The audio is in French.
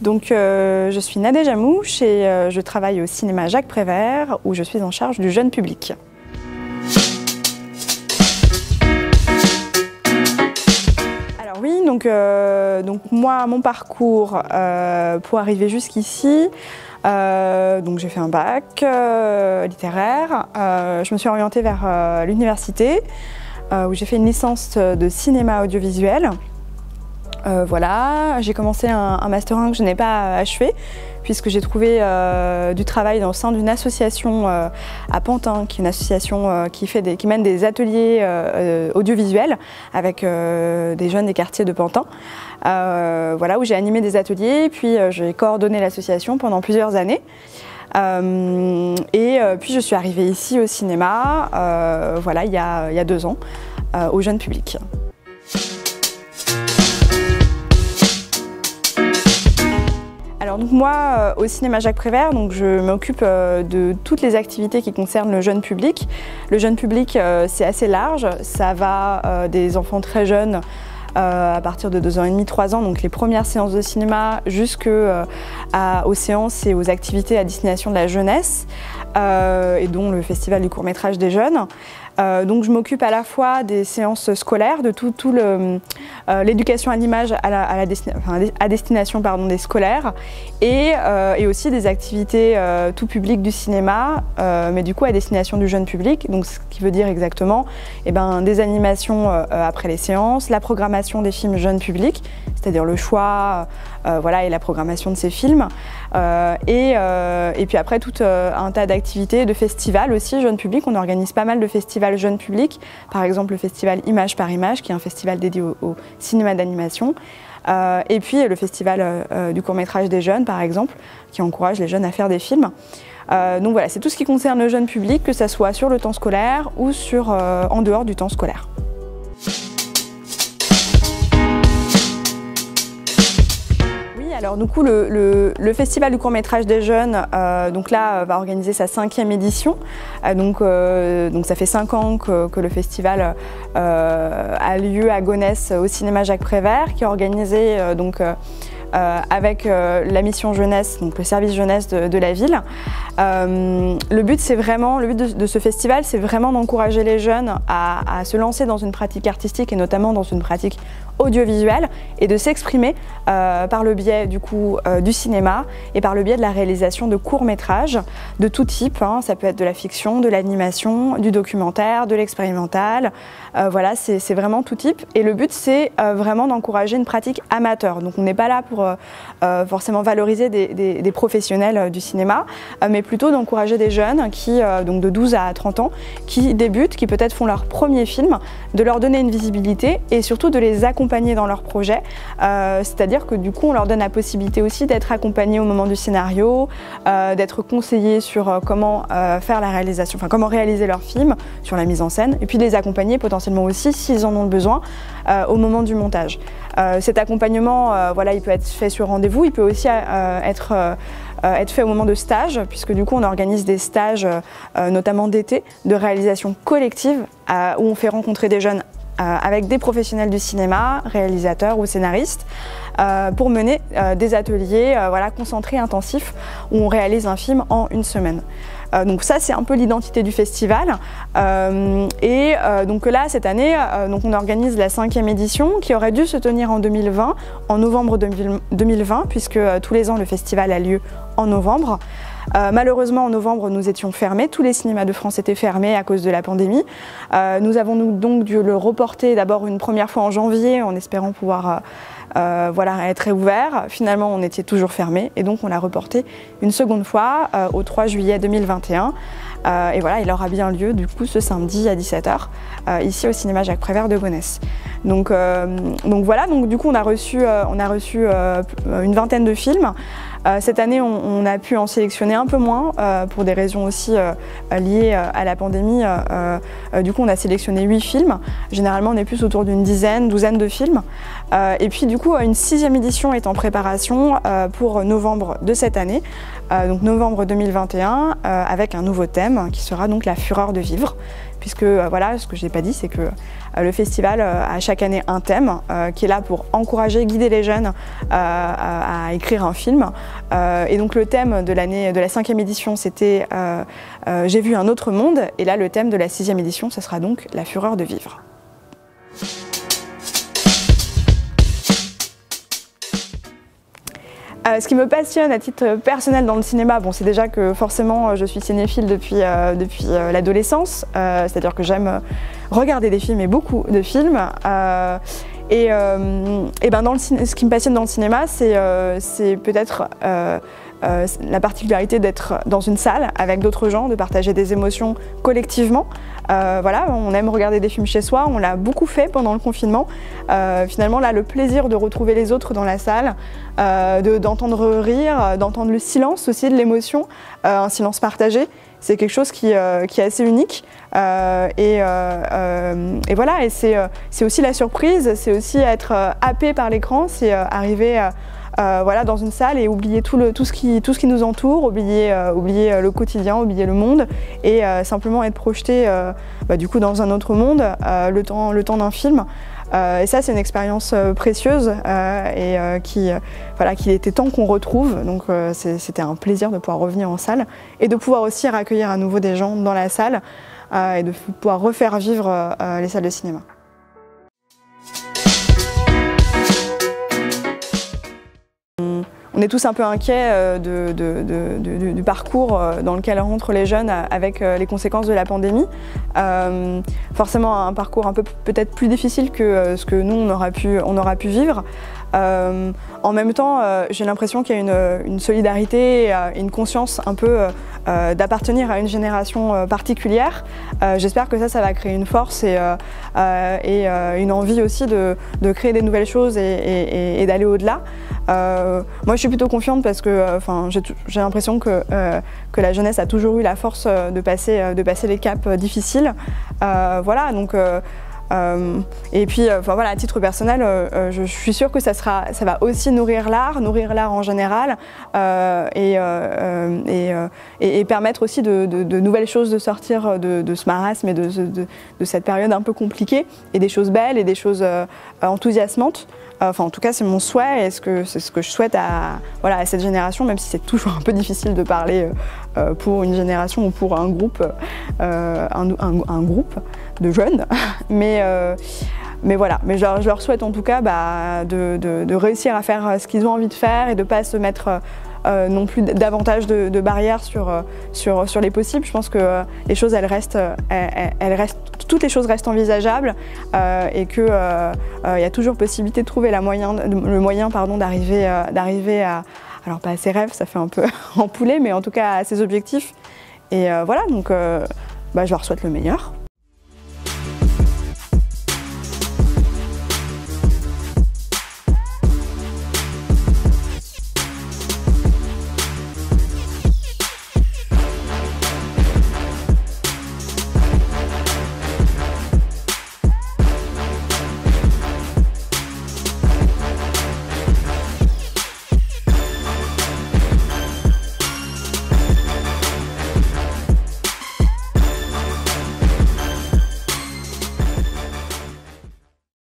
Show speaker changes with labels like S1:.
S1: Donc, je suis Nadège Amouche et je travaille au cinéma Jacques Prévert où je suis en charge du jeune public. Alors oui, donc moi, mon parcours pour arriver jusqu'ici, donc j'ai fait un bac littéraire, je me suis orientée vers l'université où j'ai fait une licence de cinéma audiovisuel. Voilà, j'ai commencé un Master 1 que je n'ai pas achevé puisque j'ai trouvé du travail au sein d'une association à Pantin, qui est une association qui mène des ateliers audiovisuels avec des jeunes des quartiers de Pantin. Voilà, où j'ai animé des ateliers, puis j'ai coordonné l'association pendant plusieurs années. Puis je suis arrivée ici au cinéma, voilà, il y a 2 ans, au jeune public. Alors donc moi, au cinéma Jacques Prévert, donc je m'occupe de toutes les activités qui concernent le jeune public. Le jeune public, c'est assez large, ça va des enfants très jeunes à partir de 2 ans et demi, 3 ans, donc les premières séances de cinéma, jusqu'aux séances et aux activités à destination de la jeunesse, et dont le festival du court-métrage des jeunes. Donc je m'occupe à la fois des séances scolaires, de l'éducation à l'image à destination des scolaires, et aussi des activités tout public du cinéma, mais du coup à destination du jeune public, donc ce qui veut dire exactement des animations après les séances, la programmation des films jeunes publics, c'est-à-dire le choix voilà, et la programmation de ces films, et puis après tout un tas d'activités, de festivals aussi jeunes publics. On organise pas mal de festivals jeune public, par exemple le festival Image par Image, qui est un festival dédié au cinéma d'animation, et puis le festival du court-métrage des jeunes, par exemple, qui encourage les jeunes à faire des films. Donc voilà, c'est tout ce qui concerne le jeune public, que ce soit sur le temps scolaire ou en dehors du temps scolaire. Alors du coup, le Festival du court-métrage des jeunes, donc là, va organiser sa 5e édition. Donc ça fait 5 ans que le festival a lieu à Gonesse au cinéma Jacques Prévert, qui est organisé avec la mission jeunesse, donc le service jeunesse de la ville. Le but de ce festival, c'est vraiment d'encourager les jeunes à se lancer dans une pratique artistique et notamment dans une pratique audiovisuelle et de s'exprimer par le biais du cinéma et par le biais de la réalisation de courts-métrages de tout type. Ça peut être de la fiction, de l'animation, du documentaire, de l'expérimental. Voilà, c'est vraiment tout type. Et le but, c'est vraiment d'encourager une pratique amateur. Donc on n'est pas là pour forcément valoriser des professionnels du cinéma, mais plutôt d'encourager des jeunes donc de 12 à 30 ans, qui débutent, qui peut-être font leur premier film, de leur donner une visibilité et surtout de les accompagner dans leur projet. C'est-à-dire que du coup, on leur donne la possibilité aussi d'être accompagnés au moment du scénario, d'être conseillés sur comment faire la réalisation, enfin comment réaliser leur film, sur la mise en scène, et puis de les accompagner potentiellement aussi, s'ils en ont besoin, au moment du montage. Cet accompagnement, voilà, il peut être fait sur rendez-vous, il peut aussi être fait au moment de stages, puisque du coup on organise des stages, notamment d'été, de réalisation collective, où on fait rencontrer des jeunes avec des professionnels du cinéma, réalisateurs ou scénaristes, pour mener des ateliers voilà, concentrés, intensifs, où on réalise un film en 1 semaine. Donc ça, c'est un peu l'identité du festival. Donc là, cette année, on organise la 5e édition qui aurait dû se tenir en 2020, en novembre 2020, puisque tous les ans, le festival a lieu en novembre. Malheureusement, en novembre, nous étions fermés. Tous les cinémas de France étaient fermés à cause de la pandémie. Nous avons donc dû le reporter d'abord une première fois en janvier, en espérant pouvoir voilà, être réouvert. Finalement, on était toujours fermés et donc on l'a reporté une seconde fois au 3 juillet 2021. Et voilà, il aura bien lieu du coup ce samedi à 17h, ici au cinéma Jacques Prévert de Gonesse. Donc voilà, donc du coup on a reçu une vingtaine de films. Cette année, on a pu en sélectionner un peu moins pour des raisons aussi liées à la pandémie. Du coup, on a sélectionné 8 films. Généralement, on est plus autour d'une douzaine de films. Et puis, du coup, une 6e édition est en préparation pour novembre de cette année, donc novembre 2021, avec un nouveau thème qui sera donc la fureur de vivre. Puisque voilà, ce que je n'ai pas dit, c'est que le festival a chaque année un thème qui est là pour encourager, guider les jeunes à écrire un film. Et donc le thème de la 5e édition, c'était J'ai vu un autre monde. Et là, le thème de la 6e édition, ce sera donc la fureur de vivre. Ce qui me passionne à titre personnel dans le cinéma, bon, c'est déjà que forcément je suis cinéphile depuis l'adolescence, c'est-à-dire que j'aime regarder des films et beaucoup de films. Et ben ce qui me passionne dans le cinéma, c'est peut-être la particularité d'être dans une salle avec d'autres gens, de partager des émotions collectivement. Voilà, on aime regarder des films chez soi, on l'a beaucoup fait pendant le confinement. Finalement, là, le plaisir de retrouver les autres dans la salle, d'entendre rire, d'entendre le silence aussi de l'émotion, un silence partagé, c'est quelque chose qui est assez unique. Et voilà, et c'est aussi la surprise, c'est aussi être happé par l'écran, c'est arriver voilà, dans une salle et oublier tout ce qui nous entoure, oublier le quotidien, oublier le monde et simplement être projeté du coup dans un autre monde le temps d'un film. Et ça, c'est une expérience précieuse et qu'il était temps qu'on retrouve. Donc c'était un plaisir de pouvoir revenir en salle et de pouvoir aussi accueillir à nouveau des gens dans la salle et de pouvoir refaire vivre les salles de cinéma. On est tous un peu inquiets du parcours dans lequel rentrent les jeunes avec les conséquences de la pandémie. Forcément un parcours un peu peut-être plus difficile que ce que nous on aura pu vivre. En même temps, j'ai l'impression qu'il y a une solidarité et une conscience un peu d'appartenir à une génération particulière. J'espère que ça va créer une force et une envie aussi de créer des nouvelles choses et d'aller au-delà. Moi je suis plutôt confiante parce que j'ai l'impression que la jeunesse a toujours eu la force de passer les caps difficiles. Voilà, donc et puis voilà, à titre personnel, je suis sûre que ça va aussi nourrir l'art en général et permettre aussi de nouvelles choses de sortir de ce marasme et de cette période un peu compliquée et des choses belles et des choses enthousiasmantes. Enfin, en tout cas, c'est mon souhait et c'est ce que je souhaite à cette génération, même si c'est toujours un peu difficile de parler pour une génération ou pour un groupe de jeunes. Mais voilà, je leur souhaite en tout cas de réussir à faire ce qu'ils ont envie de faire et de ne pas se mettre non plus davantage de barrières sur les possibles. Je pense que les choses, toutes les choses restent envisageables et qu'il y a toujours possibilité de trouver le moyen d'arriver à, alors pas à ses rêves, ça fait un peu empouler, mais en tout cas à ses objectifs. Et voilà, donc je leur souhaite le meilleur.